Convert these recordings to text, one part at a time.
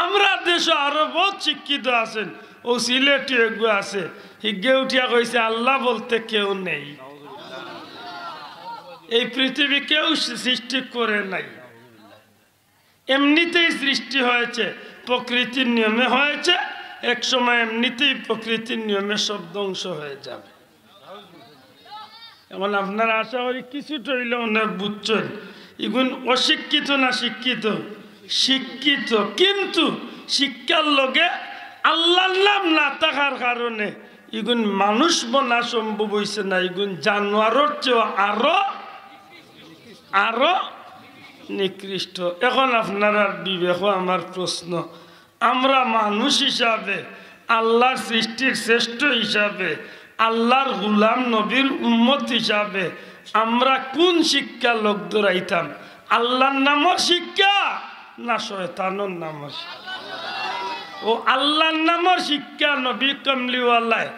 আমরা দেশে আরো বহুত শিক্ষিত আছেন ও সিলেটি এগু আছে হিগে উঠিয়া কইছে আল্লাহ বলতে কেউ নেই এই পৃথিবী কেউ সৃষ্টি করে নাই এমনিতেই সৃষ্টি হয়েছে প্রকৃতির নিয়মে হয়েছে এক সময় এমনিতেই প্রকৃতির নিয়মে সব ধ্বংস হয়ে যাবে এখন আপনারা আশা করি কিছুটা হইলে ওনার বুঝছেন এগুন অশিক্ষিত না শিক্ষিত শিক্ষিত কিন্তু শিক্ষার লগে আল্লাহর নাম না থাকার কারণে এগুন মানুষ বনা সম্ভব হয়েছে না এগুন জানোয়ারের চেয়ে আরো নিকৃষ্ট এখন আপনার বিবেক আমার প্রশ্ন আমরা মানুষ হিসাবে আল্লাহর সৃষ্টির শ্রেষ্ঠ হিসাবে আল্লাহর গোলাম নবীর উম্মত হিসাবে আমরা কোন শিক্ষা লোক দৌড়াইতাম আল্লাহর নামের শিক্ষা না শয়তানের নামের ও আল্লাহর নামের শিক্ষা নবী কমলিওয়ালায়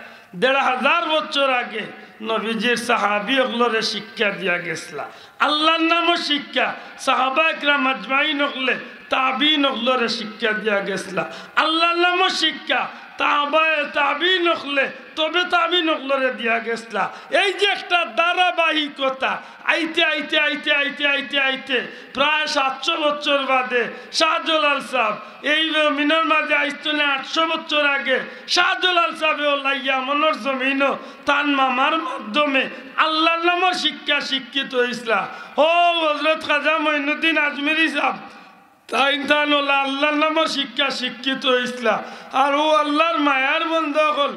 ১৫০০ বছর আগে নবীজির সাহাবী ওগুলোরে শিক্ষা দিয়া গেছলা আল্লাহর নামের শিক্ষা সাহাবা একরাম আজমাইন ওগুলো তাবিন ওগুলোরে শিক্ষা দিয়া গেছলা আল্লাহর নামের শিক্ষা তাবিন ওগুলো তবে তাবিন ওগুলোরে দিয়া গেছলা এই যে একটা ধারাবাহিকতা আইতে আইতে আইতে আইতে আইতে আইতে প্রায় ৭০০ বছর বাদে শাহজালাল সাহেব এই মিনার মাঝে আইস্তনে ৮০০ বছর আগে শাহজালাল সাহেব লাইয়া মনোর জমিনও তান মামার মাধ্যমে আল্লাহর নামের শিক্ষা শিক্ষিত হয়েছিলা ও হযরত খাজা মঈনুদ্দিন আজমেরি সাহেব তাই তান আল্লাহর নামের শিক্ষা শিক্ষিত হয়েছিল আর ও আল্লাহর মায়ার বন্ধ হল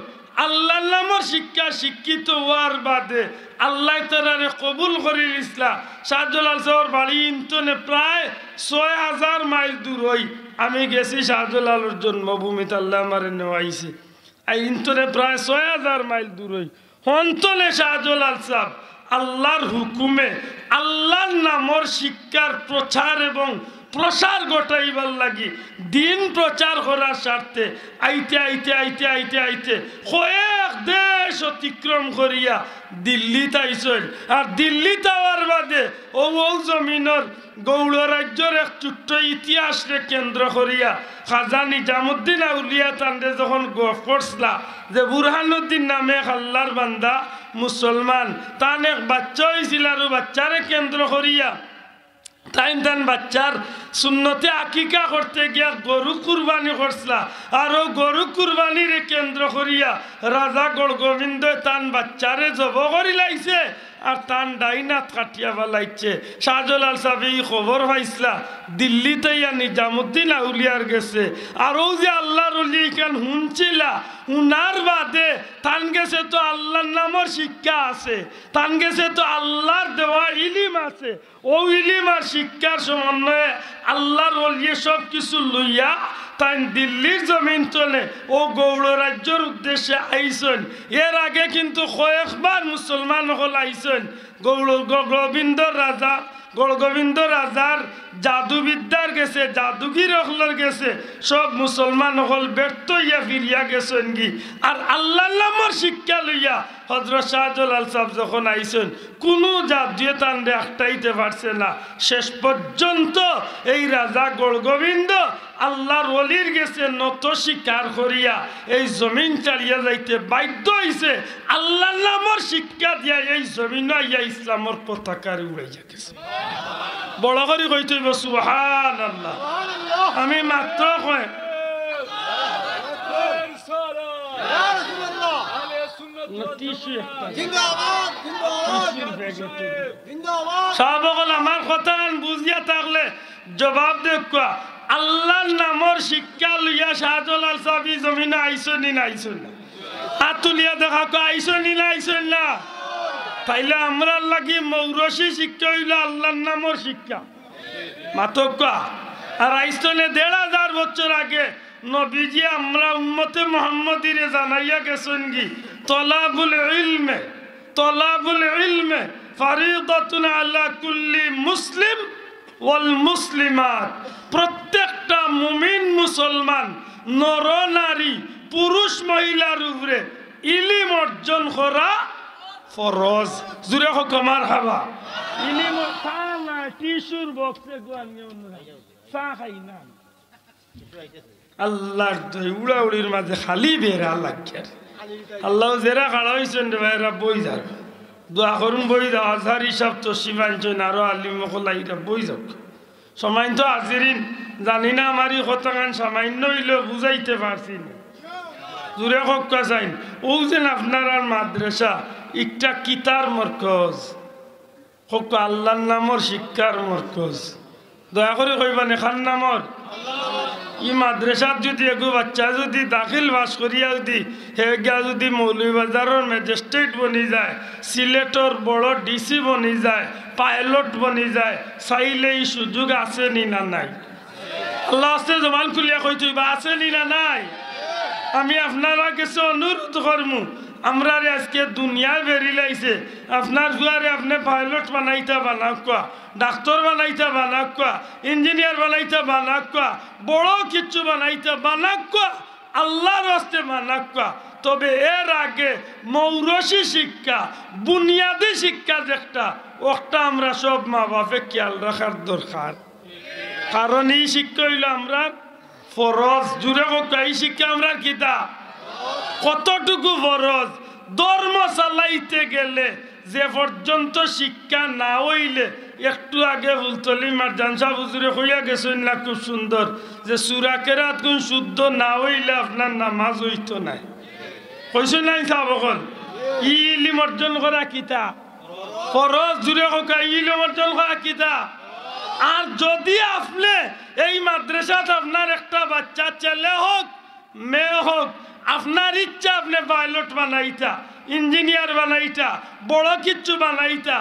আল্লাহর নামের শিক্ষা শিক্ষিত হওয়ার বাদে আল্লাহ তাআলারে কবুল করে ইসলাম শাহজালাল সাহেবের বাড়ি ইন্তনে প্রায় ৬০০০ মাইল দূর হই আমি গেছি শাহজালালের জন্মভূমিতে আল্লাহ আমারে নেওয়াইছে এই ইন্তনে প্রায় ৬০০০ মাইল দূর হই হন্তনে শাহজালাল সাহেব আল্লাহর হুকুমে আল্লাহর নামের শিক্ষার প্রচার এবং প্রসার ঘটাইবার লাগি দিন প্রচার করার স্বার্থে আইতে আইতে আইতে আইতে আইতে কয়েক দেশ অতিক্রম করিয়া দিল্লিতে আইসেন আর দিল্লিতে আওয়ার বাদে ও জমিনের গৌড় রাজ্যের এক ছোট্ট ইতিহাসকে কেন্দ্র করিয়া খাজা নিজামুদ্দিন আউলিয়া তান্ডে যখন গফ করছিলা যে বুরহানুদ্দিন নামে এক আল্লাহর বান্দা মুসলমান তান এক বাচ্চা হয়েছিল আর বাচ্চারে কেন্দ্র করিয়া তাইন বাচ্চার সুন্নতে আকিকা করতে গিয়া গরু কুরবানি করছিলা আর ও গরু কুরবানির কেন্দ্র করিয়া রাজা গড়গোবিন্দ তান বাচ্চারে জব করি লাইছে আর তান ডাইনাত কাটিয়া ফেলাইছে শাহজালাল সাহেব এই খবর পাইছিলা দিল্লিতে ইয়া নিজামুদ্দিন আউলিয়ার গেছে আর ও যে আল্লাহর ওলি কেন শুনছিলা উনার বাদে তান গেছে তো আল্লাহর নামের শিক্ষা আছে তান গেছে তো আল্লাহর দেওয়া ইলিম আছে ও ইলিম আর শিক্ষার সমন্বয়ে আল্লাহর ওলি সব কিছু লইয়া তাই দিল্লির জমিন চলে ও গৌড় রাজ্যের উদ্দেশ্যে আইসেন এর আগে কিন্তু কয়েকবার মুসলমান হল আইসেন গড়গোবিন্দ রাজার জাদুবিদ্যার গেছে জাদুগির হলর গেছে সব মুসলমান হল ব্যর্থ হইয়া ফিরিয়া গেছেন কি আর আল্লাহর নামের শিক্ষা লইয়া হযরত শাহজালাল সাহেব যখন আইসেন কোনো জাদুয়ে তান্ডে একটাইতে পারছে না শেষ পর্যন্ত এই রাজা গড়গোবিন্দ আল্লাহর ওলির গেছে নত স্বীকার করিয়া এই জমিন ছাড়িয়া যাইতে বাধ্য হইছে আল্লাহর নামের শিক্ষা দিয়া এই জমিন আইয়া ইসলামের পতাকার উড়াইয়া গেছে বড় করে কইতে হইব সুবহানাল্লাহ আমি মাত্র কই আমার কথা বুঝিয়া থাকলে জবাব দেখা আল্লাহর নামের শিক্ষা লইয়া শাহজালাল সাহেব জমিনে আইসেন না আইসেন না আতুলিয়া দেখা আইসেন না আইসেন না তাইলে আমরা লাগি মৌরসী শিক্ষা হইল আল্লাহর নামের শিক্ষা মাতকা আর আইসনে ১৫০০ বছর আগে নবীজি আমরা উম্মতে মুহাম্মদীরে জানাইয়া গেছেন কি তলাবুল ইলমে ফারিদাতুন আলা কুল্লি মুসলিম ওয়াল মুসলিমাত প্রত্যেকটা মুমিন মুসলমান নর নারী পুরুষ মহিলার উপরে ইলম অর্জন করা ফরজ জুরে হোক মারহাবা ইলম খানা টিস্যুর বক্সে গোয়ান চা খাই না আল্লাহর দই উড়াউড়ির মাঝে খালি বেড়া লাগে আল্লাহ জেরা খাড়া হয়েছেন রে ভাইরা বই যাক দোয়া করুন বই যাও আজহার হিসাব তো শিবাঞ্চন আরো আলিম মকলাইরা বই যাক সময় তো হাজিরিন জানি না আমারই কতখান সামান্য হইলেও বুঝাইতে পারছি না জুড়ে হকা চাইন ও যেন আপনার আর মাদ্রাসা একটা কিতার মরকজ হক আল্লাহর নামর শিক্ষার মরকজ দয়া করে কইবান এখান নামর ই মাদ্রাসাত যদি এগো বাচ্চা যদি দাখিল বাস করিয়া যদি হে গিয়া যদি মৌলভীবাজারের ম্যাজিস্ট্রেট বনি যায় সিলেটর বড় ডিসি বনি যায় পাইলট বনি যায় চাইলে এই সুযোগ আছে নি না নাই আল্লাহ আছে জবান খুলিয়া কই তুই বা আছে নি না নাই আমি আপনারা কাছে অনুরোধ করমু আমরা আজকে দুনিয়ায় বেরিলাইছে আপনার জুয়ারে আপনি পাইলট বানাইতা বানাকুয়া ডাক্তার বানাইতা বানাকুয়া ইঞ্জিনিয়ার বানাইতা বানাকুয়া বড় কিছু বানাইতা বানাকুয়া আল্লাহর রাস্তে বানাকুয়া তবে এর আগে মৌরসী শিক্ষা বুনিয়াদী শিক্ষা যেটা ওটা আমরা সব মা বাপে খেয়াল রাখার দরকার কারণ এই শিক্ষা হইল আমরা ফরজ জুড়ে এই শিক্ষা আমরা কিতা কতটুকু ফরজ ধর্ম চালাইতে গেলে যে পর্যন্ত শিক্ষা না হইলে একটু আগে ফুলতলি মারজান সাহেব হুজুরে হইয়া গেছেন না খুব সুন্দর যে সূরা কেরাত কোন শুদ্ধ না হইলে আপনার নামাজ হইতো নাই কইছেন নাই সাহেব বল ইলম অর্জন করা কিতা ফরজ জুড়ে হোক ইলম অর্জন করা কিতা আর যদি আপনি এই মাদ্রাসাত আপনার একটা বাচ্চা ছেলে হোক মেয়ে হোক আপনার ইচ্ছা আপনি পাইলট বানাইতা ইঞ্জিনিয়ার বানাইতা বড় কিছু বানাইতা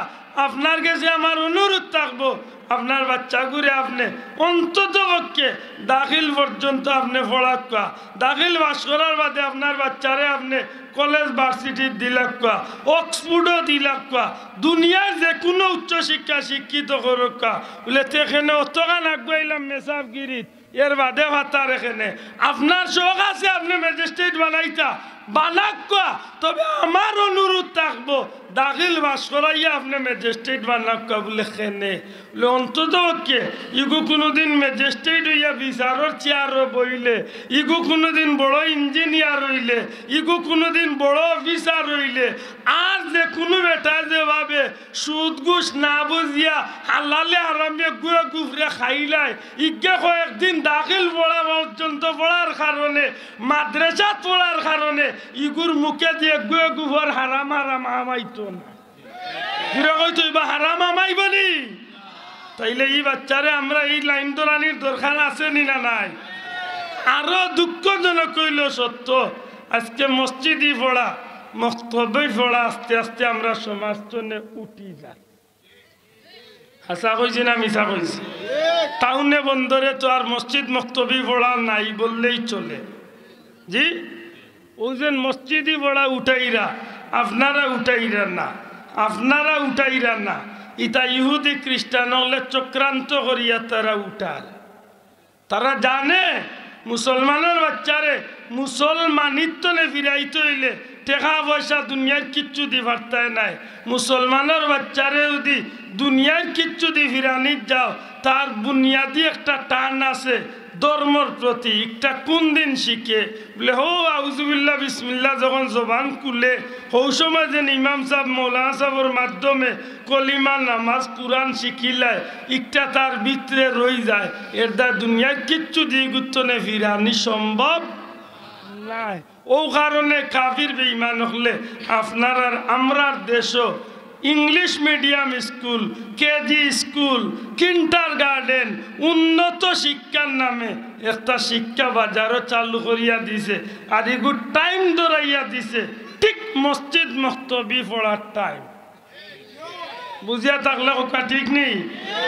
আপনার কাছে আমার অনুরোধ থাকবো আপনার বাচ্চা ঘুরে আপনি অন্তত পক্ষে দাখিল পর্যন্ত আপনি পড়াক্কা দাখিল বাস করার বাদে আপনার বাচ্চারে আপনি কলেজ ভার্সিটির দিলাক্কা অক্সফোর্ডও দিলাক্কা দুনিয়ার যে কোনো উচ্চশিক্ষা শিক্ষিত করক্কা বলে সেখানে অতখান আগুয়াইলাম মেসাবগিরিত এর বাদে ভাতার এখানে আপনার শখ আছে আপনি ম্যাজিস্ট্রেট বানাইতা বানাক্কা তবে আমার অনুরোধ থাকবো দাখিল বাস করাইয়া আপনি ম্যাজিস্ট্রেট বানাক্কা বলে খেনে বলে অন্তত কে ইগু কোনোদিন ম্যাজিস্ট্রেট হইয়া বিচারর চেয়ারও বইলে ইগু কোনোদিন বড় ইঞ্জিনিয়ার হইলে ইগু কোনোদিন বড় অফিসার হইলে আর যে কোনো বেটা যে ভাবে সুদ ঘুষ না বুঝিয়া হালালে আরামে গুয়ে গুফরে খাইলাই ইগে কয়েকদিন দাখিল পড়া পর্যন্ত পড়ার কারণে মাদ্রাসা পড়ার কারণে ইগুর মুখে দিয়ে গুয়ে গুফর হারাম হারাম আমাইতো না ঘুরে কইতো বা হারাম আমাইবনি তাইলে এই বাচ্চারে আমরা এই লাইন দরানির দরকার আছে নি না নাই আরো দুঃখজনক হইল সত্য আজকে মসজিদই পড়া মক্তবেই পড়া আস্তে আস্তে আমরা সমাজ জন্য উঠি যাই হাসা কইছি না মিশা কইছি টাউনে বন্দরে তো আর মসজিদ মক্তবি পড়া নাই বললেই চলে জি ওই যে মসজিদই পড়া উঠাইরা আপনারা উঠাইরা না আপনারা উঠাইরা না ইতা ইহুদি খ্রিস্টান হলে চক্রান্ত করিয়া তারা উঠার তারা জানে মুসলমানের বাচ্চারে মুসলমানিত্ব নে ফিরাইতে হইলে টাকা পয়সা দুনিয়ার কিচ্ছু দি পারতায় নাই মুসলমানের বাচ্চারে যদি দুনিয়ার কিচ্ছু দি ফিরানিত যাও তার বুনিয়াদি একটা টান আছে ধর্মর প্রতি একটা কোন দিন শিখে বলে হো আউজুবিল্লাহ বিসমিল্লাহ যখন জবান খুলে হৌ সময় যেন ইমাম সাহেব মৌলানা সাহেবের মাধ্যমে কলিমা নামাজ কুরআন শিখিলায় একটা তার ভিতরে রই যায় এর দ্বারা দুনিয়ার কিচ্ছু দিয়ে গুরুত্বনে ফিরানি সম্ভব নাই ও কারণে কাফির বেঈমান হলে আপনার আর আমরার দেশও English medium school KG school kinder garden উন্নত শিক্ষার নামে একটা শিক্ষা বাজারও চালু করিয়া দিছে আর এগুলো টাইম ধরাইয়া দিছে ঠিক মসজিদ মক্তবি পড়ার টাইম বুঝিয়া থাকলে কথা ঠিক নেই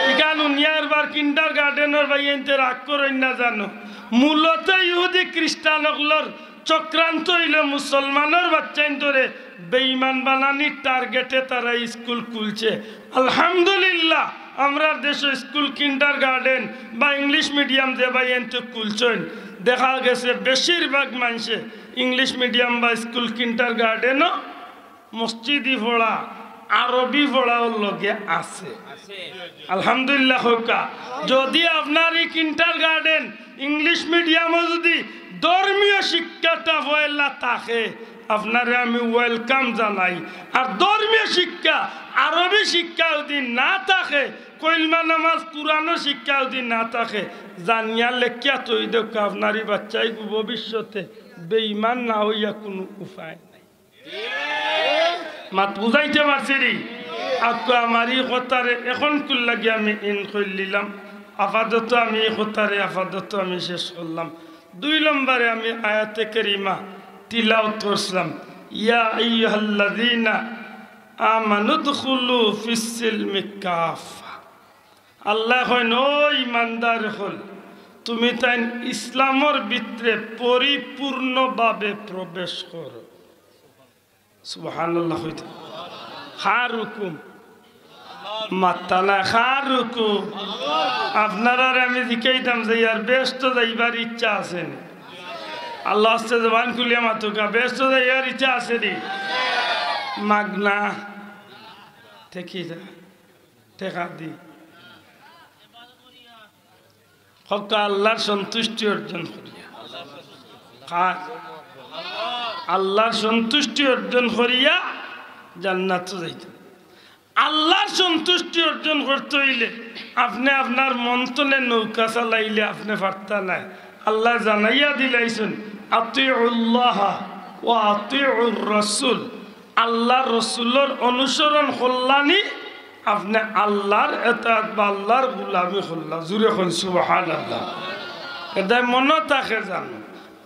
এখান উনিয়ার বার কিন্টার গার্ডেনের বাইতে রাগ করেন না জানো মূলত ইহুদি খ্রিস্টান হকলর চক্রান্ত হইলে মুসলমানের বাচ্চাইন ধরে বেঈমান বানানির টার্গেটে তারা স্কুল খুলছে আলহামদুলিল্লাহ আমরা দেশে স্কুল কিন্ডার গার্ডেন বা ইংলিশ মিডিয়াম যে বা এনতে খুলছেন দেখা গেছে বেশিরভাগ মানুষে ইংলিশ মিডিয়াম বা স্কুল কিন্ডার গার্ডেনও মসজিদই পড়া আরবি পড়ার লগে আছে আলহামদুলিল্লাহ হোকা যদি আপনার এই কিন্ডারগার্টেন ইংলিশ মিডিয়ামে যদি ধর্মীয় শিক্ষাটা পয়লা থাকে আপনারে আমি ওয়েলকাম জানাই আর ধর্মীয় শিক্ষা আরবি শিক্ষা যদি না থাকে কইলমা নামাজ কুরআনও শিক্ষা যদি না থাকে জানিয়া লেখিয়া তৈ দেখ আপনারই বাচ্চাই ভবিষ্যতে বেঈমান না হইয়া কোনো উপায় নাই মাত বুঝাইতে পারছি রে আপনি আমারই কথারে এখন কুল লাগি আমি ইন কইলিলাম আপাতত আমি এই কথারে আপাতত আমি শেষ করলাম 2 নম্বরে আমি আয়াতে কারিমা তিলাওয়াত করলাম ইয়া আইয়ুহাল্লাযীনা আমানু দুখুলু ফিস সিলমি কাফা আল্লাহ কইন ও ঈমানদার হল তুমি তাই ইসলামের ভিতরে পরিপূর্ণভাবে প্রবেশ করো সুবহানাল্লাহ হইতে খারুকুম মাতালা খারুকুম আপনারা আমি জিকাইতাম যে আর ব্যস্ত যাইবার ইচ্ছা আছে নি আল্লাহ আস্তে জবান খুলিয়া মাতুকা ব্যস্ত যাইবার ইচ্ছা আছে নি মাগনা ঠিকই যা টেকা দি হক আল্লাহর সন্তুষ্টি অর্জন করিয়া আল্লাহর সন্তুষ্টি অর্জন করিয়া জান্নাতে যাইতেন আল্লাহর সন্তুষ্টি অর্জন করতে হইলে আপনি আপনার মন্তনে নৌকা চালাইলে আপনি পারতা নাই আল্লাহ জানাইয়া দিলাইছেন আতিউল্লাহ ওয়া আতিউর রাসূল আল্লাহ রসুলের অনুসরণ করলানি আপনি আল্লাহর এতাত বা আল্লাহর গোলামি করলাম জুড়ে কোন সুবহানাল্লাহ এটা মনে থাকে জানো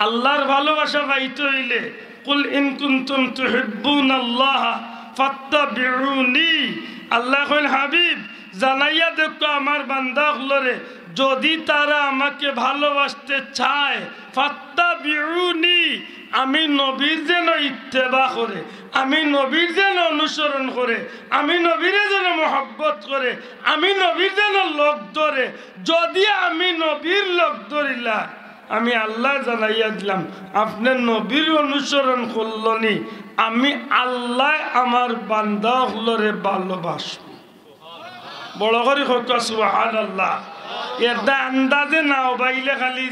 আল্লাহর ভালোবাসা পাইতে হইলে কুল ইন কুনতুম তুহিব্বুনাল্লাহ ফাত্তাবিউনি আল্লাহ কইল হাবিব জানাইয়া দেখো আমার বান্দাগুলোরে যদি তারা আমাকে ভালোবাসতে চায় ফাত্তাবিউনি আমি নবীর যেন ইত্তেবা করে আমি নবীর যেন অনুসরণ করে আমি নবীর যেন মহব্বত করে আমি নবীর যেন লোক ধরে যদি আমি নবীর লোক ধরিলা আমি আল্লাহ জানাইয়া দিলাম আপনি নবীর অনুসরণ করলনি আমি আল্লাহ আমার বান্দাগুলোরে ভালোবাসব বড় করে হোক সুবহানাল্লাহ এটা আন্দাজে নাও বাইলে খালি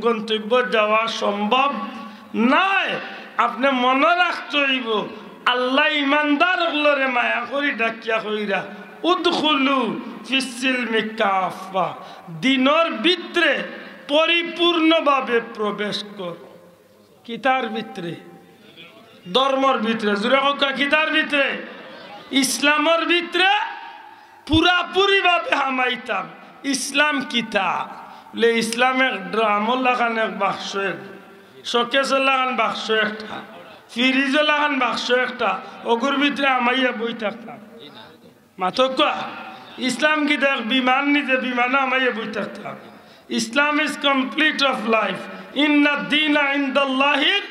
গন্তব্য যাওয়া সম্ভব নাই আপনি মনে রাখতে হইব আল্লাহ ইমানদারগুলোরে মায়া করি ডাকিয়া কইরা উদখুলু ফিস সিলমি কাফা দিনের ভিতরে পরিপূর্ণভাবে প্রবেশ কর কিতার ভিতরে ধর্মর ভিতরে জুড়ে হোক কিতার ভিতরে ইসলামের ভিতরে পুরাপুরি ভাবে হামাইতাম ইসলাম কিতাব বলে ইসলামের ড্রামও লাগান এক বাক্স শোকেস লাগান বাক্স একটা ফ্রিজ লাগান বাক্স একটা ওগুর ভিতরে আমাইয়া বই থাকতাম মাথক ইসলাম কিতাব বিমান নিজে বিমানে আমাইয়া বই থাকতাম ইসলাম ইজ কমপ্লিট অফ লাইফ ইন্না দীনা ইনদাল্লাহিল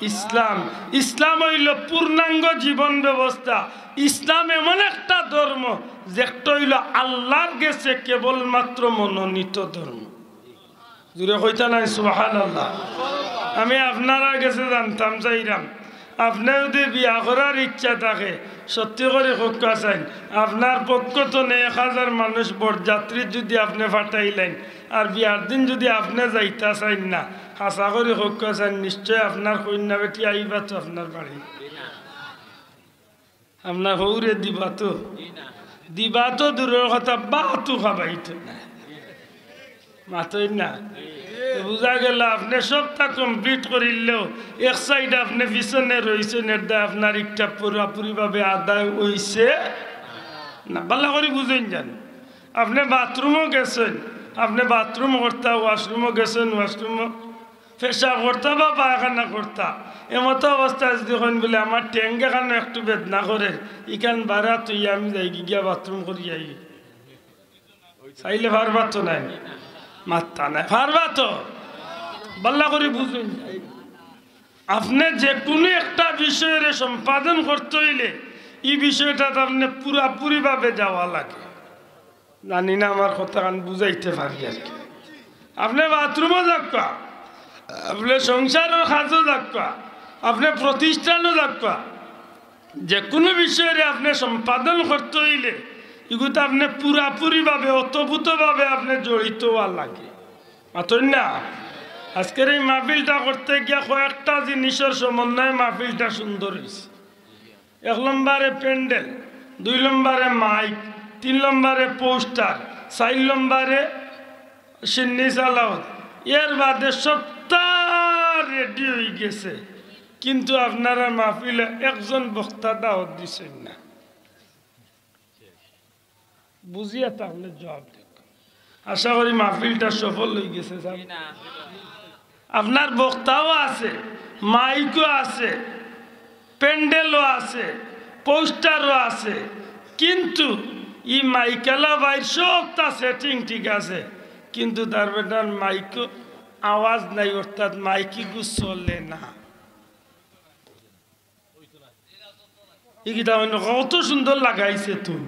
ইসলাম ইসলাম হইল পূর্ণাঙ্গ জীবন ব্যবস্থা ইসলাম এমন একটা ধর্ম যেটা হইল আল্লাহর কাছে কেবলমাত্র মনোনীত ধর্ম জুড়ে কইতা নাই সুবহানাল্লাহ আমি আপনারা কাছে জানতাম চাইলাম আপনি যদি বিয়া করার ইচ্ছা থাকে সত্যি করে হক্কা চাইন আপনার পক্ষ তো 1000 মানুষ বরযাত্রী যদি আপনি ফাটাইলেন আর বিয়ার দিন যদি আপনি যাইতা চাইন না হাসা করে হক্কা চাইন নিশ্চয় আপনার কন্যা বেটি আইবা তো আপনার বাড়ি আপনার হৌরে দিবা তো দূরের কথা বাতু খাবাইতো না মাতই না বুঝা গেল আপনি সবটা কমপ্লিট করিলেও এক সাইড আপনি পিছনে রয়েছেন এটা আপনার একটা পুরাপুরি ভাবে আদায় হইছে না ভালো করে বুঝেন জান আপনি বাথরুমও গেছেন আপনি বাথরুম করতা ওয়াশরুমও গেছেন ওয়াশরুমও পেশা করতা বা পায়খানা করতা এমতো অবস্থায় যদি হন বলে আমার ট্যাঙ্ক এখানে একটু বেদনা করে ইখান বাড়া তুই আমি যাই গিয়া বাথরুম করি যাই চাইলে পারবা তো নাই মাত্তা নাই পারবা তো বাল্লা করে বুঝুন আপনি যে কোনো একটা বিষয়ের সম্পাদন করতে হইলে এই বিষয়টা আপনি পুরাপুরি ভাবে যাওয়া লাগে জানি না আমার কথা বুঝাইতে পারি আর কি আপনি বাথরুমও যাক্কা আপনি সংসারের কাজও যাক্কা আপনি প্রতিষ্ঠানও যাক্কা যে কোনো বিষয়ে আপনি সম্পাদন করতে হইলে এগুলো আপনি পুরাপুরিভাবে অতভূতভাবে আপনি জড়িত হওয়া লাগে মাতই না। আজকের এই মাহফিলটা করতে গিয়া কয়েকটা জিনিসের সমন্বয়ে মাহফিলটা সুন্দর হয়েছে। 1 নম্বরে প্যান্ডেল, 2 নম্বরে মাইক, 3 নম্বরে পোস্টার, 4 নম্বরে সিন্নি চালাওত, এর বাদে সপ্তাহ রেডি হয়ে গেছে, কিন্তু আপনারা মাহফিলে একজন বক্তা দাওয়াত দিচ্ছেন না। বুঝিয়া তাহলে জবাব দেখ। আশা করি মাহফিলটা সফল হয়ে গেছে। আপনার বক্তাও আছে, মাইকও আছে, প্যান্ডেলও আছে, পোস্টারও আছে, কিন্তু ই মাইকেলা ভাই সবটা সেটিং ঠিক আছে, কিন্তু তার বেটার মাইকও আওয়াজ নাই, অর্থাৎ মাইকিগু চলে না। এইটা কত সুন্দর লাগাইছে তুই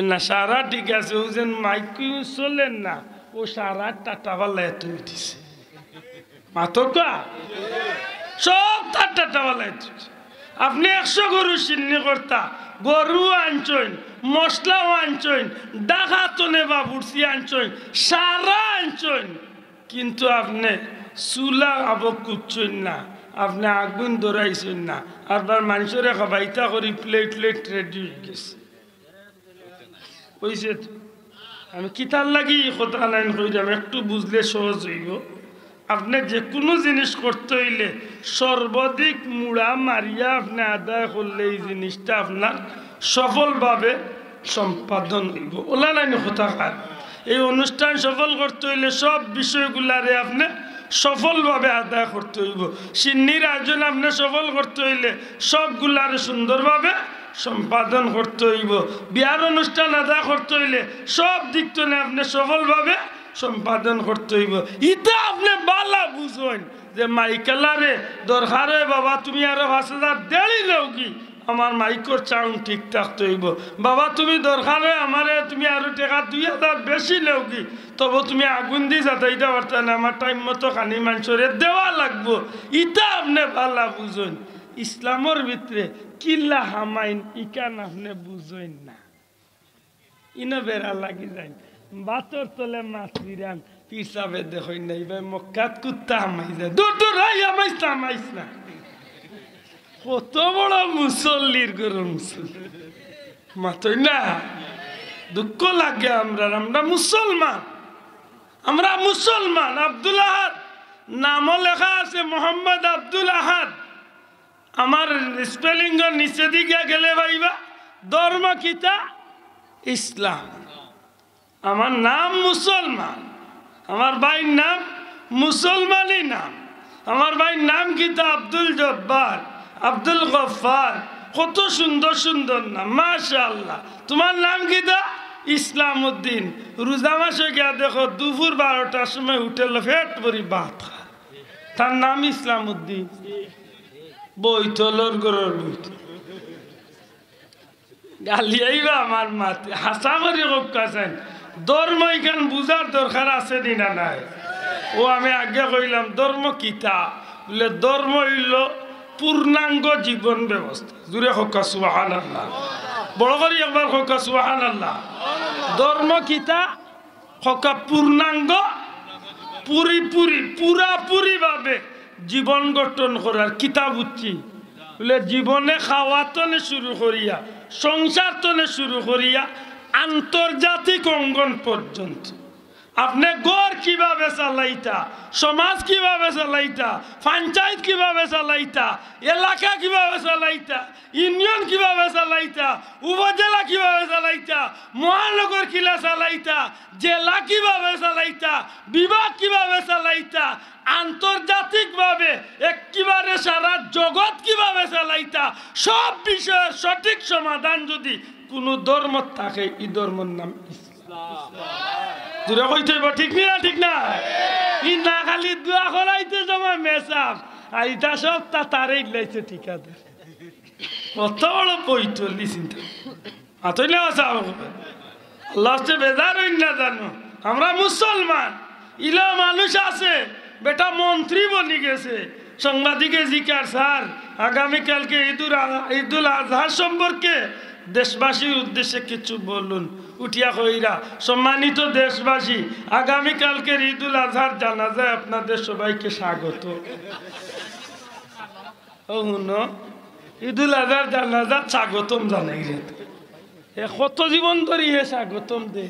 না, সারা ঠিক আছে, ও যেন মাইকিউ চলেন না, ও সারা টাটা বালায় তুই দিছে মাথকা সব তার টাটা বালায় তুলছে। আপনি 100 গরু সিন্নি কর্তা, গরু আনছেন, মশলাও আনছেন, ডাকাতনে বা বুড়ছি আনছেন, সারা আনছেন, কিন্তু আপনি চুলা আবক কুচ্ছেন না, আপনি আগুন ধরাইছেন না, আপনার মানুষের খাবাইতা করি প্লেট রেডি হয়ে গেছে। বুঝছে? আমি কিতার লাগি কথা নাই কইলাম, একটু বুঝলে সহজ হইব। আপনি যে কোনো জিনিস করতে হইলে সর্বাধিক মুড়া মারিয়া আপনি আদায় করলে এই জিনিসটা আপনার সফলভাবে সম্পাদন হইব। ওলা নাই কথা খান। এই অনুষ্ঠান সফল করতে হইলে সব বিষয়গুলারে আপনি সফলভাবে আদায় করতে হইব। সিন্নির আয়োজন আপনি সফল করতে হইলে সবগুলারে সুন্দরভাবে সম্পাদন করতে হইব। বিয়ার অনুষ্ঠান আদায় করতে হইলে সব দিক তো আপনি সফলভাবে সম্পাদন করতে হইব। ইটা আপনি বালা বুঝুন যে মাইকেলারে দরকার হয় বাবা, তুমি আরো 5,000 দেড়ি লেও কি আমার মাইকর চাউন্ড ঠিক থাকতে হইব। বাবা তুমি দরকার হয় আমারে তুমি আরো টাকা 2,000 বেশি লেও কি, তবে তুমি আগুন দিয়ে যাতাইতে পারতেন না, আমার টাইম মতো খানি মানুষরে দেওয়া লাগবো। ইটা আপনি বালা বুঝুন। ইসলামের ভিতরে কিল্লা হামাইন ইকান আপনি বুঝেন না, ইনো বেড়া লাগি যায় বাতর তলে মাছ বিরান পিসাবে দেখই নাই ভাই মক্কাত কুত্তা হামাই যায়, দূর দূর রাই হামাইস না। কত বড় মুসল্লির গরু মুসল্লি মাতই না, দুঃখ লাগে। আমরা মুসলমান, আমরা মুসলমান। আব্দুল আহাদ নামও লেখা আছে মোহাম্মদ আব্দুল আহাদ। আমার স্পেলিংয়ের নিচে দিকে গেলে ভাইবা ধর্ম কিতা ইসলাম, আমার নাম মুসলমান, আমার ভাইয়ের নাম মুসলমানই নাম, আমার ভাইয়ের নাম কিতা আব্দুল জব্বার, আব্দুল গফফার, কত সুন্দর সুন্দর নাম মাশাআল্লাহ। তোমার নাম কিতা ইসলাম উদ্দিন। রোজা মাসে গিয়া দেখো দুপুর 12টার সময় হোটেল ফেট ভরি ভাত খায়, তার নাম ইসলাম উদ্দিন। বইতলর গরর বইত গালি আইবা আমার মাতে হাসা করি কাছেন। ধর্ম এখান বুঝার দরকার আছে না নাই? ও আমি আগে কইলাম ধর্ম কিতা বলে, ধর্ম হইল পূর্ণাঙ্গ জীবন ব্যবস্থা। জুড়ে হকা সুবহানাল্লাহ, বড় করি একবার হকা সুবহানাল্লাহ। ধর্ম কিতা হকা পূর্ণাঙ্গ, পুরাপুরি ভাবে জীবন গঠন করার কিতাব উচ্ছি বলে, জীবনে খাওয়াতনে শুরু করিয়া, সংসার তনে শুরু করিয়া আন্তর্জাতিক অঙ্গন পর্যন্ত আপনি ঘর কিভাবে চালাইতা, সমাজ কিভাবে চালাইতা, পঞ্চায়েত কিভাবে চালাইতা, এলাকা কিভাবে চালাইতা, ইউনিয়ন কিভাবে চালাইতা, উপজেলা কিভাবে চালাইতা, মহানগর কিলা চালাইতা, জেলা কিভাবে চালাইতা, বিভাগ কিভাবে চালাইতা, আন্তর্জাতিকভাবে একেবারে সারা জগৎ কিভাবে চালাইতা, সব বিষয়ের সঠিক সমাধান যদি কোনো ধর্ম থাকে, এই ধর্মের নাম ইসলাম। দূরে কইতে ঠিক না? ঠিক না? ই না খালি দোয়া করাইতে জমা মেসাব আইতা সব তারে লাইছে ঠিকাদার। কত বড় বইতলি চিন্তা আতইলে আল্লাহ বেজার হইন না জানো। আমরা মুসলমান, ইলা মানুষ আছে বেটা মন্ত্রী বনি গেছে। সাংবাদিকে জিজ্ঞার স্যার আগামীকালকে ঈদুল আজহার সম্পর্কে দেশবাসীর উদ্দেশ্যে কিছু বলুন। উঠিয়া কইরা সম্মানিত দেশবাসী, আগামীকালকের ঈদুল আজহার জানাজায় আপনাদের সবাইকে স্বাগত। ঈদুল আজহার জানাজা স্বাগতম জানাই কত জীবন ধরে স্বাগতম দে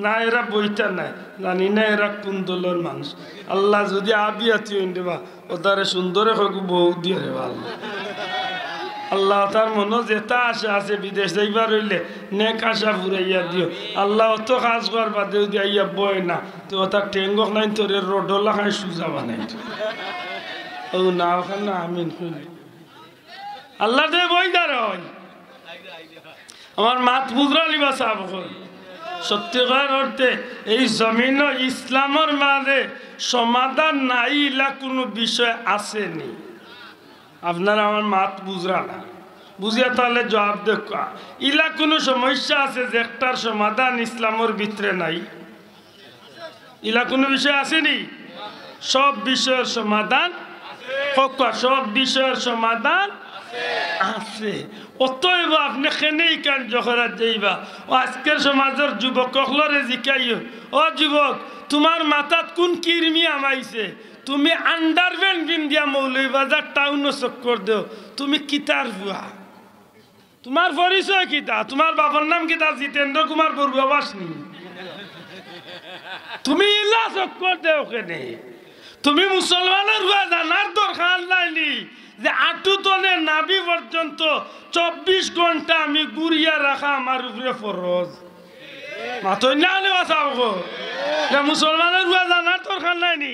না, এরা বইটা নাই জানি না এরা কোন দলের মানুষ। আল্লাহ যদি আবিয়াতি দেবা ওদারে সুন্দরে হোক বউ দিয়ে রে ভালো। আল্লাহ তার মনে যেটা আশা আছে বিদেশ যাইবার হইলে নেক আশা ফুরাইয়া দিও। আল্লাহ অত কাজ করার বাদেও দিয়া বয় না তো তার টেঙ্গক নাই তোরে রোডলা খাই সুজা বানাই ও না ওখানে আমিন শুনি আল্লাহ দে বই দার হয় আমার মাত বুঝরা লিবা সাহ সত্যিকার অর্থে এই জমিন ইসলামের মাঝে সমাধান নাই ইলা কোনো বিষয় আসেনি। আপনারা আমার মাত বুঝরা না বুঝিয়া তাহলে জবাব দেখা ইলা কোনো সমস্যা আছে যে একটার সমাধান ইসলামের ভিতরে নাই? ইলা কোনো বিষয় আসেনি? সব বিষয়ের সমাধান সব বিষয়ের সমাধান আছে। অতএব আপনি খেনেই কান জখরাত যাইবা ও আজকের সমাজের যুবক কখলরে জিকাইও, ও যুবক তোমার মাথাত কোন কিরমি আমাইছে? তুমি আন্ডারপ্যান্ট পিন্দিয়া মৌলভীবাজার টাউন চক্কর দেও, তুমি কিতার বুয়া? তোমার পরিচয় কিতা? তোমার বাবার নাম কিতা? জিতেন্দ্র কুমার বড়ুয়াবাসনি? তুমি ইলা চক্কর দেও কেনে? তুমি মুসলমানের বুয়া জানার দরকার নাইনি যে আটু তলে নাভি পর্যন্ত 24 ঘন্টা আমি গুড়িয়া রাখা আমার উপরে ফরজ। মাথই না নেওয়া চাও মুসলমানের বুয়া জানার দরকার নাইনি?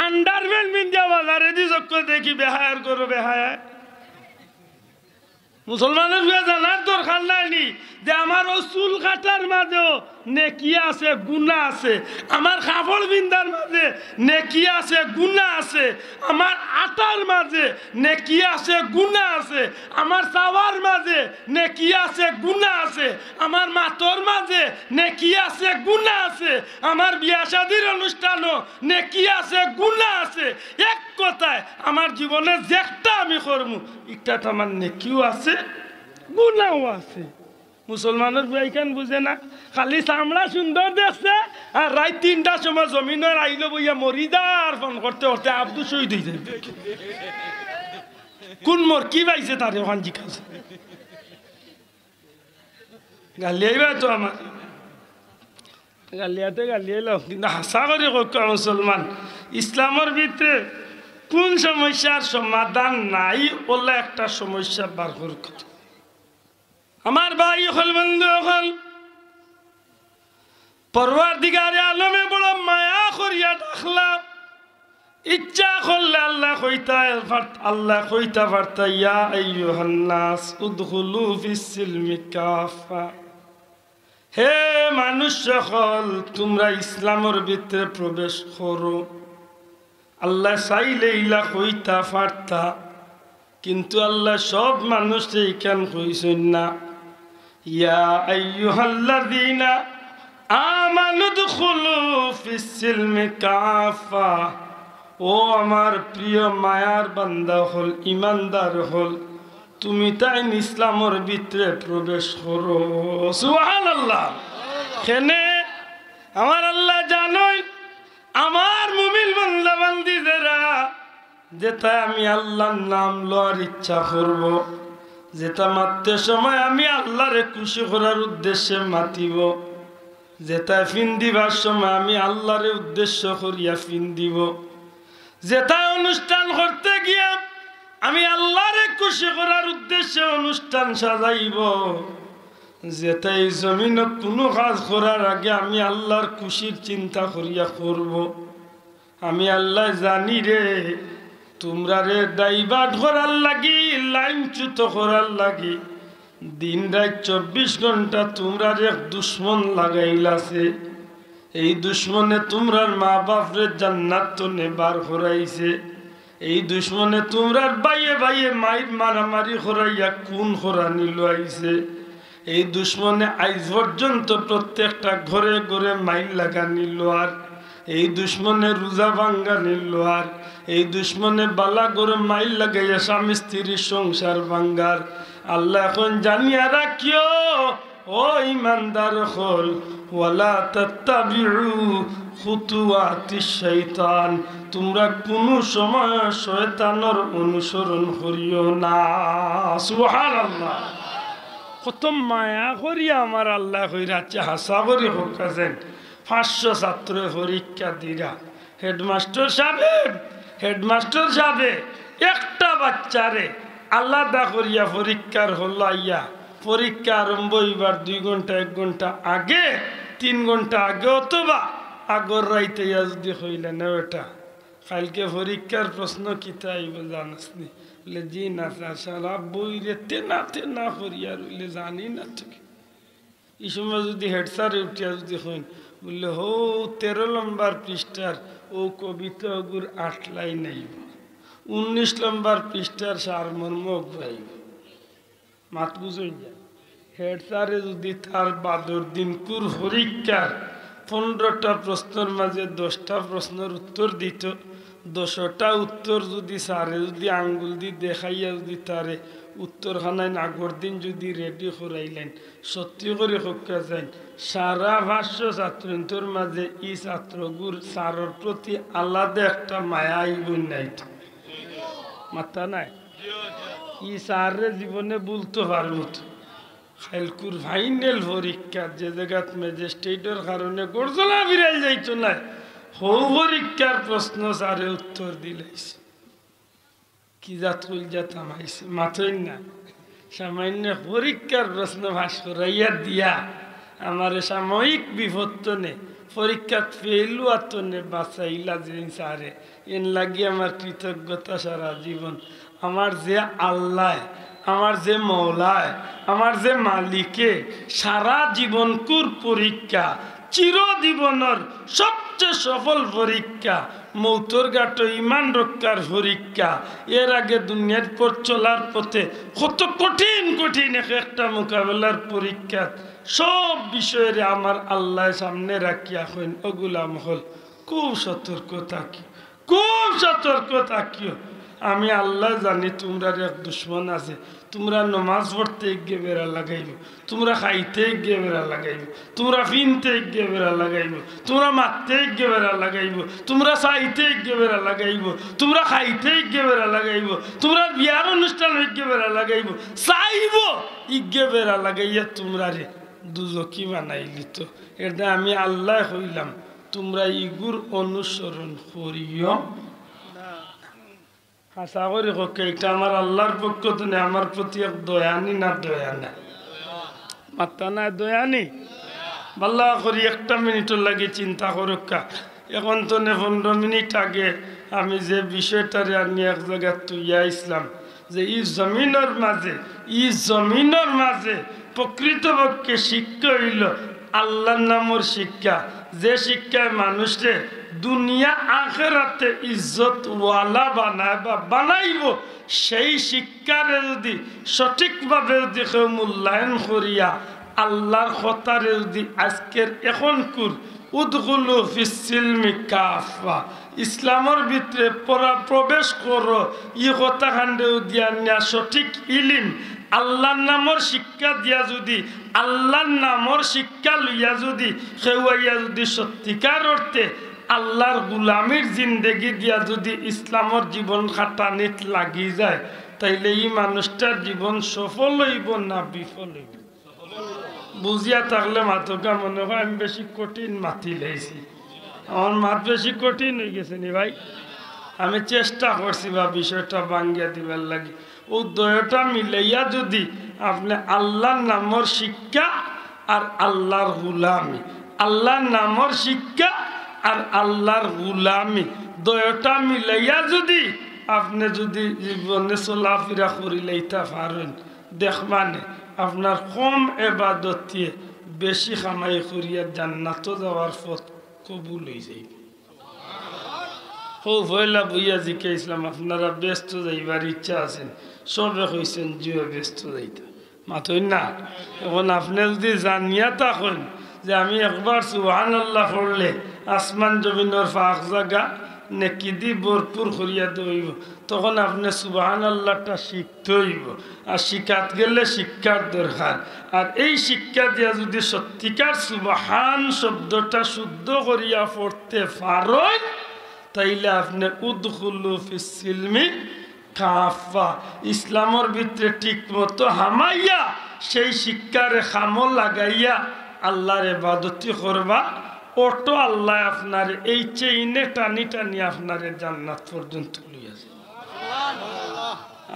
আন্ডারপ্যান্ট পিন্দিয়া বাজারে দি চক্কর দেখি বেহায়ার করো বেহায়া। মুসলমানের বুয়া জানার দরকার নাইনি যে আমার ও চুল কাটার মাঝেও নেকি আছে গুনাহ আছে, আমার কাপড় বিন্দার মাঝে নেকি আছে গুনাহ আছে, আমার আটার মাঝে নেকি আছে গুনাহ আছে, আমার চাওয়ার মাঝে নেকি আছে গুনাহ আছে, আমার মাতর মাঝে নেকি আছে গুনাহ আছে, আমার বিয়া শাদীর অনুষ্ঠানও নেকি আছে গুনাহ আছে। এক কথায় আমার জীবনে যেটা আমি করবো এটা আমার নেকিও আছে গুনাহও আছে। মুসলমানের ভাইখান বুঝে না, খালি চামড়া সুন্দর দেখছে আর রাত 3টার সময় জমিনের আইল বইয়া মরি যার ফোন করতে করতে আব্দু শহীদ হয়ে যাবে। কোন মোর কি পাইছে তার ওখান জিজ্ঞাসা গালিয়াইবা তো আমার গালিয়াতে গালিয়াইল, কিন্তু হাসা করে কা মুসলমান ইসলামের ভিতরে কোন সমস্যার সমাধান নাই ওলা একটা সমস্যা বার কর কথা। আমার ভাই হল বন্ধু হল পরওয়ারদিগারে আলমে বড় মায়া করিয়া ডাকলা, ইচ্ছা করলে আল্লাহ কইতা পারতা ইয়া আইয়ুহান নাস উদখুলু ফিস সিলমি কাফা, হে মানুষ সকল তোমরা ইসলামের ভিতরে প্রবেশ করো। আল্লাহ চাইলে ইলা কইতা পারতা, কিন্তু আল্লাহ সব মানুষ এইখান কইছেন না। ইয়া আইয়ুহাল্লাযীনা আমানু দুখুলু ফিস সিলমি কাফা, ও আমার প্রিয় মায়ার বান্দা হল ইমানদার হল তুমি তাই ইসলামের ভিতরে প্রবেশ করো। সুবহানাল্লাহ। কেনে আমার আল্লাহ জানোই আমার মুমিন বান্দা বান্দি যারা যেটা আমি আল্লাহর নাম লওয়ার ইচ্ছা করব, যেটা মারতে সময় আমি আল্লাহরে খুশি করার উদ্দেশ্যে মাতিব, যেটা ফিন দিবার সময় আমি আল্লাহরে উদ্দেশ্য করিয়া ফিন দিব, যেটা অনুষ্ঠান করতে গিয়া আমি আল্লাহরে খুশি করার উদ্দেশ্যে অনুষ্ঠান সাজাইব, যেটা এই জমিনত কোনো কাজ করার আগে আমি আল্লাহর খুশির চিন্তা করিয়া করব। আমি আল্লাহ জানি রে তোমরা রে ডাইভার্ট করার লাগি লাইনচ্যুত করার লাগি দিন রাত 24 ঘন্টা তোমরা রে দুশ্মন লাগাইলাছে। এই দুশ্মনে তোমরার মা বাপরে জান্নাত তো নেবার করাইছে, এই দুশ্মনে তোমরার বাইয়ে বাইয়ে মাইর মারামারি করাইয়া খুন করানি লইছে, এই দুশ্মনে আজ পর্যন্ত প্রত্যেকটা ঘরে ঘরে মাইল লাগানি লোয়ার এই দুশ্মনে রোজা ভাঙ্গা নিল আর এই দুশ্মনে বালা করে মাইল লাগাইয়া স্বামী স্ত্রীর সংসার ভাঙ্গার আল্লাহ এখন জানিয়া রাখিও ও ইমানদার হল ওয়ালা তাত্তাবিউ খুতুওয়াতিশ শাইতান তোমরা কোনো সময় শয়তানের অনুসরণ করিও না সুবহানাল্লাহ কত মায়া করিয়া আমার আল্লাহ কইরাছে হাসা করি হোকাছেন 500 ছাত্র পরীক্ষা দিরা হেডমাস্টার সাহেব একটা বাচ্চারে আলাদা করিয়া পরীক্ষার হল আইয়া পরীক্ষা আরম্ভ হইবার 2 ঘন্টা 1 ঘন্টা আগে 3 ঘন্টা আগে অথবা আগর রাইতে যদি হইলে না ওটা কালকে পরীক্ষার প্রশ্ন কিতা আইব জানাসনি বলে জি না সারা বই রে তেনা করিয়া রইলে জানি না ঠিক এই সময় যদি হেড স্যার উঠিয়া যদি হইন বললে হো 13 নম্বর পৃষ্ঠার ও কবিতা গুর 8 লাইন আইব 19 নম্বর পৃষ্ঠার সারমর্ম গাইব মাত বুঝই যায় হেড স্যারে যদি তার বাদর দিন কুর পরীক্ষার 15টা প্রশ্নের মাঝে 10টা প্রশ্নের উত্তর দিত 10টা উত্তর যদি স্যারে যদি আঙ্গুল দিয়ে দেখাইয়া যদি তারে উত্তরখানায় আগর দিন যদি রেডি করাইলেন সত্যি করে হকা যায় সারা 500 ছাত্রর মাঝে এই ছাত্রগুর স্যারের প্রতি আলাদা একটা মায়া আইব নাই মাথা নাই ই স্যারের জীবনে বলতে পারব খাইলকুর ফাইনাল পরীক্ষা যে জায়গাত ম্যাজিস্ট্রেটের কারণে গর্জলা বিরাই যাইতো না হৌ পরীক্ষার প্রশ্ন স্যারে উত্তর দিলাইছে কি জাত কইল জাত আমাইছে মাথই না সামান্য পরীক্ষার প্রশ্ন ভাস করাইয়া দিয়া আমার সাময়িক বিপত্তনে পরীক্ষা ফেলু আতনে বাঁচাইলা যে স্যারে এন লাগি আমার কৃতজ্ঞতা সারা জীবন আমার যে আল্লাহ আমার যে মৌলায় আমার যে মালিকে সারা জীবন কুর পরীক্ষা চিরজীবনের সবচেয়ে সফল পরীক্ষা মৌতর ঘাট ইমান রক্ষার পরীক্ষা এর আগে দুনিয়ার পর চলার পথে কত কঠিন কঠিন একটা মোকাবেলার পরীক্ষা সব বিষয়ের আমার আল্লাহ সামনে রাখিয়া হইন ওগুলাম হল খুব সতর্ক থাকিও আমি আল্লাহ জানি তোমরা এক দুশ্মন আছে তোমরা নমাজ পড়তে গিয়ে বেড়া লাগাইব তোমরা খাইতে গিয়ে বেড়া লাগাইব তোমরা ফিনতে গিয়ে বেড়া লাগাইব তোমরা মারতে গিয়ে বেড়া লাগাইব তোমরা চাইতে গিয়ে বেড়া লাগাইব তোমরা খাইতে গিয়ে বেড়া লাগাইব তোমরা বিয়ার অনুষ্ঠান গিয়ে বেড়া লাগাইব চাইব ইগে বেড়া লাগাইয়া তোমরা রে দুজকি বানাইলি তো এটা আমি আল্লাহ হইলাম তোমরা ইগুর অনুসরণ করিও আশা করি হোক এটা আমার আল্লাহর পক্ষ থেকে আমার প্রতি এক দয়ানি না দয়া না মাত্রা না দয়ানি বাল্লা করি 1 মিনিটের লাগে চিন্তা করুকা এখন তো 15 মিনিট আগে আমি যে বিষয়টারে আমি এক জায়গায় তুইয়া ইসলাম যে এই জমিনের মাঝে প্রকৃতপক্ষে শিক্ষা হইল আল্লাহর নামের শিক্ষা যে শিক্ষায় মানুষে দুনিয়া আখেরাতে ইজ্জত ওয়ালা বানায় বা বানাইব সেই শিক্ষারে যদি সঠিকভাবে যদি কেউ মূল্যায়ন করিয়া আল্লাহর কথারে যদি আজকের এখন কুর উদগুলু ফিসসিলমি কাফা ইসলামের ভিতরে প্রবেশ করো ই কথা খান্ডে দিয়া নিয়া সঠিক ইলিম আল্লাহর নামর শিক্ষা দিয়া যদি আল্লাহর নামর শিক্ষা লইয়া যদি সেওয়াইয়া যদি সত্যিকার অর্থে আল্লাহর গুলামির জিন্দেগি দিয়া যদি ইসলামের জীবন খাটানিত লাগি যায় তাইলে এই মানুষটার জীবন সফল হইব না বিফল হইব বুঝিয়া থাকলে মাথকা মনে হয় আমি বেশি কঠিন মাতি লাইছি আমার মাত বেশি কঠিন হয়ে গেছে নি ভাই আমি চেষ্টা করছি বা বিষয়টা ভাঙ্গিয়া দিবার লাগে ও দয়টা মিলাইয়া যদি আপনি আল্লাহর নামর শিক্ষা আর আল্লাহর গুলামি আল্লাহর নামর শিক্ষা আর আল্লাহর গুলামি দয়টা মিলাইয়া যদি আপনি যদি জীবনে চলাফেরা করিলেইতা পারেন দেখবানে আপনার কম এবাদত দিয়ে বেশি কামাই করিয়া জান্নাত যাওয়ার পথ কবুল হয়ে যাইবে খুব হইলা বইয়া জিকে ইসলাম আপনারা ব্যস্ত যাইবার ইচ্ছা আছেন সবে কইছেন জিও ব্যস্ত যাইতা মাথই না এখন আপনি যদি জানিয়া থাকেন যে আমি একবার সুবহানাল্লাহ পড়লে আসমান জমিনের ফাঁক জায়গা নেকি দি ভরপুর করিয়া দইব, তখন আপনি সুবহানাল্লাহটা শিখতে হইব। আর শিখাত গেলে শিক্ষার দরকার। আর এই শিক্ষা দিয়া যদি সত্যিকার সুবহান শব্দটা শুদ্ধ করিয়া পড়তে পারেন, তাইলে আপনি উদখুলু ফিস সিলমি কাফা, ইসলামের ভিতরে ঠিক মতো হামাইয়া সেই শিক্ষারে খামল লাগাইয়া আল্লাহর ইবাদতি করবা। অটো আল্লাহ আপনার এই চেইনে টানি টানি আপনার জান্নাত পর্যন্ত লইয়া যায়।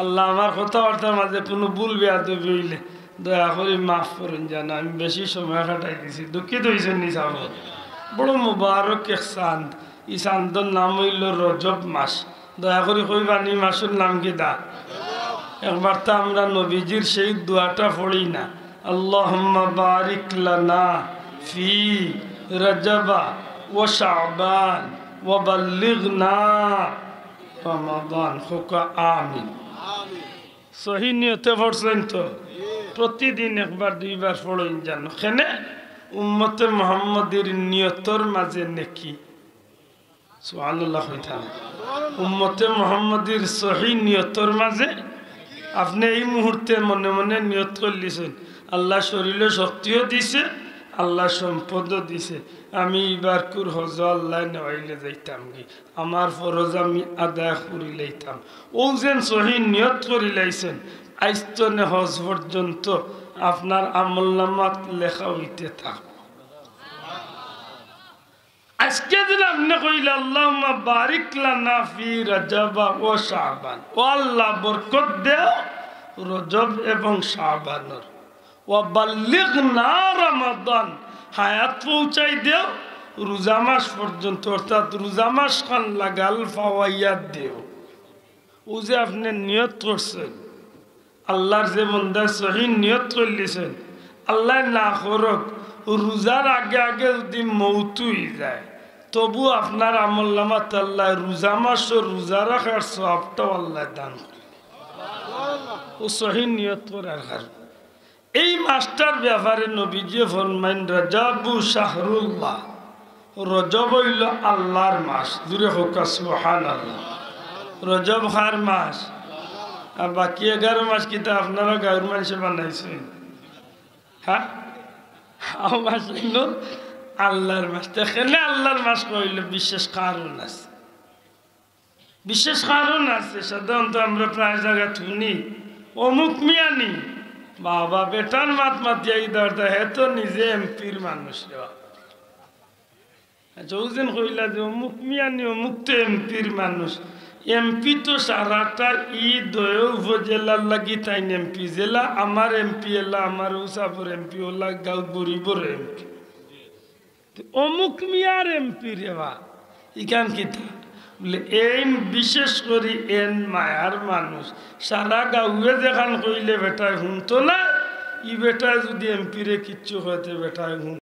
আল্লাহ আমার কথাবার্তার মাঝে কোনো ভুল বেয়াদবি হইলে দয়া করে মাফ করুন, জানা আমি বেশি সময় কাটাই দিছি, দুঃখিত হয়েছেন নি সাহেব। বড় মুবারক এক চাঁদ, এই চাঁদর নাম হইল রজব মাস। দয়া করে কইবানি মাসের নাম কি দা? একবার তো আমরা নবীজির সেই দোয়াটা পড়ি না, আল্লাহুম্মা বারিক লানা ফি রজবা ওয়া শাবান ওয়া বাল্লিগনা রমাদান। হোকা আমিন। সহি নিয়তে পড়ছেন তো? প্রতিদিন একবার দুইবার পড়েন জানো, কেনে উম্মতে মুহাম্মাদের নিয়তর মাঝে নেকি সুবহানাল্লাহ হইতাম। উম্মতে মুহাম্মাদের সহি নিয়তর মাঝে আপনি এই মুহূর্তে মনে মনে নিয়ত করলিছেন, আল্লাহ শরীরে শক্তিও দিছে, আল্লাহ সম্পদও দিছে, আমি এবার কুর হজ আল্লাহ নেওয়াইলে যাইতাম কি, আমার ফরজ আমি আদায় করি লাইতাম। ও যেন সহি নিয়ত করি লাইছেন, আইস্তনে হজ পর্যন্ত আপনার আমল নামাত লেখা হইতে থাক। আজকে দিন আপনি কইলে আল্লাহুম্মা বারিক লানা ফি রজবা ওয়া শাবান, ও আল্লাহ বরকত দেও রজব এবং শাবানের, ওয়া বাল্লিগনা রমাদান, হায়াত পৌঁছাই দেও রোজা মাস পর্যন্ত, অর্থাৎ রোজা মাস খান লাগাল ফাওয়াইয়াত দেও। ও যে আপনি নিয়ত করছেন, আল্লাহর যে বন্দা সহি নিয়ত করলিছেন, আল্লাহ না করক রোজার আগে আগে যদি মৌত হয়ে যায়, তবু আপনার আমল নামাত আল্লাহ রোজা মাস ও রোজা রাখার সবটাও আল্লাহ দান করে। ও সহি নিয়ত করার কারণ এই মাসটার ব্যাপারে নবীজি ফরমাইন রজবু শাহরুল্লাহ, রজব হইল আল্লাহর মাস। দূরে হোক সুবহানাল্লাহ। রজব খার মাস, আর বাকি 11 মাস কিতা আপনারা গাঁর মানুষে বানাইছেন? হ্যাঁ, মাস হইল আল্লাহর মাস। এখানে আল্লাহর মাস কইল বিশেষ কারণ আছে, বিশেষ কারণ আছে। সাধারণত আমরা প্রায় জায়গায় শুনি অমুক মিয়ানি, বাবা বেটার মাত মাতিয়াই দরদা, হে তো নিজে এমপির মানুষ। যৌদিন কইলা যে অমুক মিয়ানি, অমুক তো এমপির মানুষ। এমপি তো সারাটা দয় উপজেলার লাগি তাই এমপি, জেলা আমার এমপি এলা, আমার উসাফর এমপি ওলা, গাঁও গরিবর এমপি। অমুক মিয়ার এমপি রেবা ইখান কিতা বলে এই বিশেষ করে এন মায়ার মানুষ সারা গাঁয়ে যেখান কইলে বেটায় শুনতো না, ই বেটায় যদি এমপি রে কিচ্ছু হইতে বেটায় শুন।